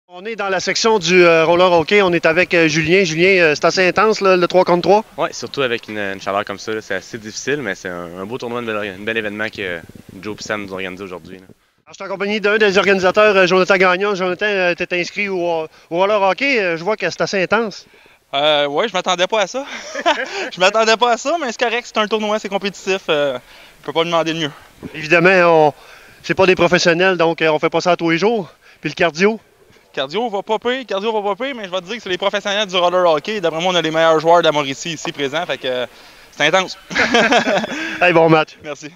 On est dans la section du roller hockey. On est avec Julien. Julien, c'est assez intense, là, le 3 contre 3. Oui, surtout avec une chaleur comme ça. C'est assez difficile, mais c'est un beau tournoi, un bel événement que Joe et Sam nous ont organisé aujourd'hui. Je suis en compagnie d'un des organisateurs, Jonathan Gagnon. Jonathan, tu es inscrit au roller hockey. Je vois que c'est assez intense. Oui, je m'attendais pas à ça. Je m'attendais pas à ça, mais c'est correct, c'est un tournoi, c'est compétitif. Je peux pas demander de mieux. Évidemment, c'est pas des professionnels, donc on fait pas ça tous les jours. Puis le cardio? Cardio va pas pire, mais je vais te dire que c'est les professionnels du roller hockey. D'après moi, on a les meilleurs joueurs de la Mauricie ici présents, fait que c'est intense. Hey, bon match. Merci.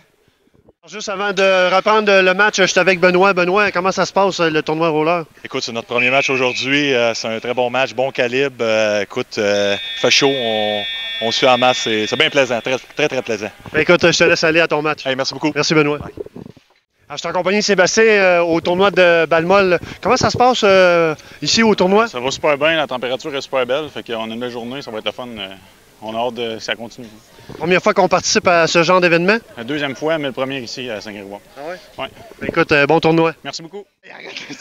Juste avant de reprendre le match, je suis avec Benoît. Benoît, comment ça se passe, le tournoi roller? Écoute, c'est notre premier match aujourd'hui. C'est un très bon match, bon calibre. Écoute, fait chaud, on se fait en masse. C'est bien plaisant, très plaisant. Écoute, je te laisse aller à ton match. Hey, merci beaucoup. Merci, Benoît. Je suis en compagnie de Sébastien au tournoi de Balmol. Comment ça se passe ici au tournoi? Ça va super bien, la température est super belle. Fait qu'on a une belle journée, ça va être le fun. On a hâte que ça continue. Première fois qu'on participe à ce genre d'événement? La deuxième fois, mais le premier ici à Saint-Grégoire. Ah ouais? Ouais. Écoute, bon tournoi. Merci beaucoup.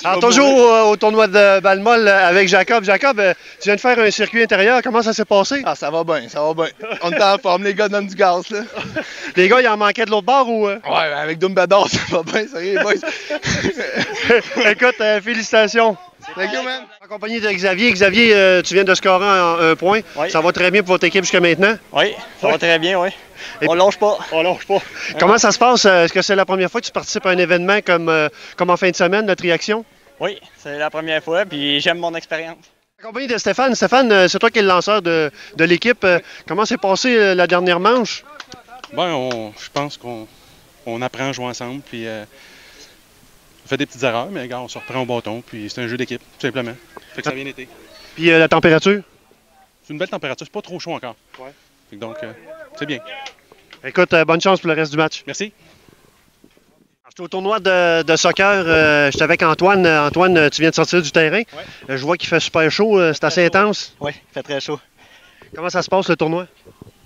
Alors, toujours au tournoi de Balmol avec Jacob. Jacob, tu viens de faire un circuit intérieur. Comment ça s'est passé? Ah, ça va bien, ça va bien. On est en forme, les gars donnent du gaz, là. Les gars, il en manquait de l'autre bord ou? Ouais, avec Dumbador, ça va bien, sérieux, les boys. Écoute, félicitations. Thank you, man. En compagnie de Xavier. Xavier, tu viens de scorer un point. Oui. Ça va très bien pour votre équipe jusqu'à maintenant? Oui, ça va très bien, oui. On lâche pas. On lâche pas. Comment ça se passe? Est-ce que c'est la première fois que tu participes à un événement comme en fin de semaine, notre réaction? Oui, c'est la première fois, puis j'aime mon expérience. En compagnie de Stéphane. Stéphane, c'est toi qui es le lanceur de l'équipe. Comment s'est passée la dernière manche? Bien, je pense qu'on apprend à jouer ensemble, puis on fait des petites erreurs, mais regarde, on se reprend au bâton, puis c'est un jeu d'équipe, tout simplement. Fait que ça a bien été. Puis la température? C'est une belle température, c'est pas trop chaud encore. Ouais. Fait que donc, c'est bien. Écoute, bonne chance pour le reste du match. Merci. Je suis au tournoi de soccer. Je suis avec Antoine. Antoine, tu viens de sortir du terrain. Ouais. Je vois qu'il fait super chaud. C'est assez intense. Oui, il fait très chaud. Comment ça se passe, le tournoi?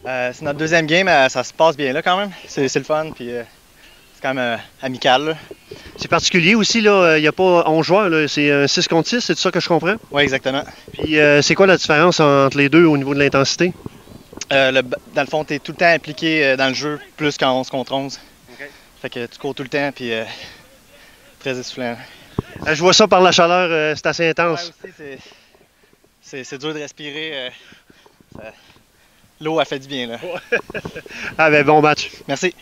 C'est notre deuxième game, ça se passe bien là quand même. C'est le fun, puis c'est quand même amical. Là. C'est particulier aussi, là. Il n'y a pas 11 joueurs, là. C'est un 6 contre 6, c'est ça que je comprends? Oui, exactement. Puis c'est quoi la différence entre les deux au niveau de l'intensité? Dans le fond, tu es tout le temps impliqué dans le jeu, plus qu'en 11 contre 11. Okay. Fait que tu cours tout le temps, puis très essoufflant. Je vois ça par la chaleur, c'est assez intense. Ouais, aussi, c'est dur de respirer. L'eau a fait du bien, là. Ah ben, bon match. Merci.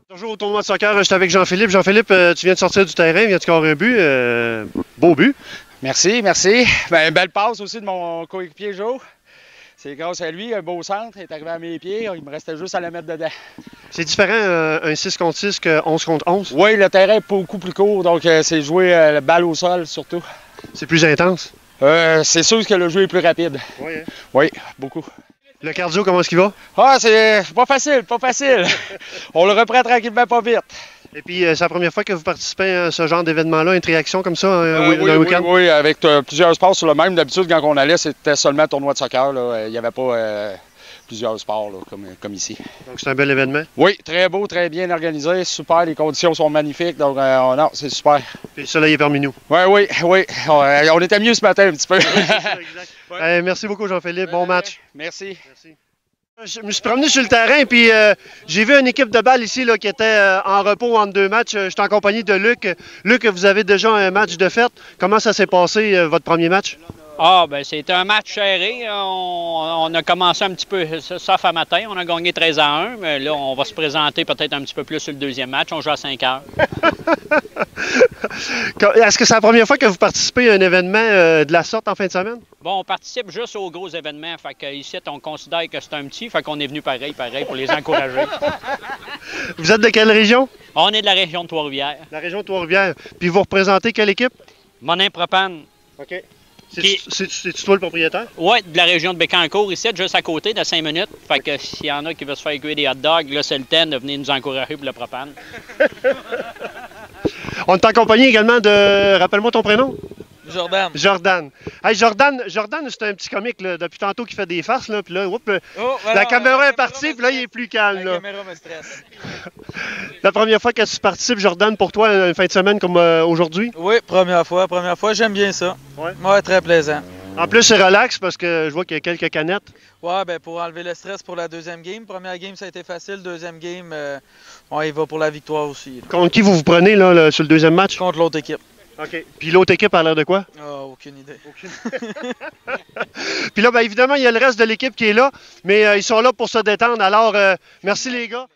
Toujours au tournoi de soccer, je suis avec Jean-Philippe. Jean-Philippe, tu viens de sortir du terrain, viens de scorer un but. Beau but. Merci, merci. Ben, belle passe aussi de mon coéquipier Joe. C'est grâce à lui, un beau centre, il est arrivé à mes pieds, il me restait juste à le mettre dedans. C'est différent un 6 contre 6 que 11 contre 11? Oui, le terrain est beaucoup plus court, donc c'est jouer la balle au sol surtout. C'est plus intense? C'est sûr que le jeu est plus rapide. Oui, hein? Oui, beaucoup. Le cardio, comment est-ce qu'il va? Ah, c'est pas facile, pas facile. On le reprend tranquillement, pas vite. Et puis, c'est la première fois que vous participez à ce genre d'événement-là, une réaction comme ça, oui, avec plusieurs sports sur le même. D'habitude, quand on allait, c'était seulement un tournoi de soccer. Là. Il n'y avait pas plusieurs sports là, comme ici. Donc, c'est un bel événement? Oui, très beau, très bien organisé, super. Les conditions sont magnifiques, donc non, c'est super. Puis le soleil est parmi nous? Oui. On était mieux ce matin un petit peu. Exact. Ouais. Merci beaucoup, Jean-Philippe. Bon match. Merci. Je me suis promené sur le terrain, puis j'ai vu une équipe de balle ici là, qui était en repos entre deux matchs. Je suis en compagnie de Luc. Luc, vous avez déjà un match de fête. Comment ça s'est passé, votre premier match? Ah, ben c'était un match serré. On a commencé un petit peu sauf à matin. On a gagné 13-1, mais là, on va se présenter peut-être un petit peu plus sur le deuxième match. On joue à 5 heures. Est-ce que c'est la première fois que vous participez à un événement de la sorte en fin de semaine? Bon, on participe juste aux gros événements. Fait qu'ici, on considère que c'est un petit. Fait qu'on est venu pareil, pour les encourager. Vous êtes de quelle région? On est de la région de Trois-Rivières. La région de Trois-Rivières. Puis vous représentez quelle équipe? Monin Propane. OK. C'est-tu toi le propriétaire? Oui, de la région de Bécancour, ici, juste à côté, de 5 minutes. Fait que s'il y en a qui veulent se faire cuire des hot dogs, là, c'est le temps de venir nous encourager pour le propane. On est en compagnie également de... Rappelle-moi ton prénom? Jordan. Jordan. Hey, Jordan, c'est un petit comique là, depuis tantôt qui fait des farces. Là, puis là, Voilà, la caméra est partie, puis là, il est plus calme. La Là. caméra me stresse. La première fois que tu participes, Jordan, pour toi, une fin de semaine comme aujourd'hui? Oui, première fois. J'aime bien ça. Ouais, très plaisant. En plus, c'est relax parce que je vois qu'il y a quelques canettes. Ouais, ben pour enlever le stress pour la deuxième game. Première game, ça a été facile. Deuxième game, on y va pour la victoire aussi. Là. Contre qui vous prenez là, sur le deuxième match? Contre l'autre équipe. OK. Puis l'autre équipe a l'air de quoi? Aucune idée. Puis là, bien évidemment, il y a le reste de l'équipe qui est là, mais ils sont là pour se détendre. Alors, merci les gars.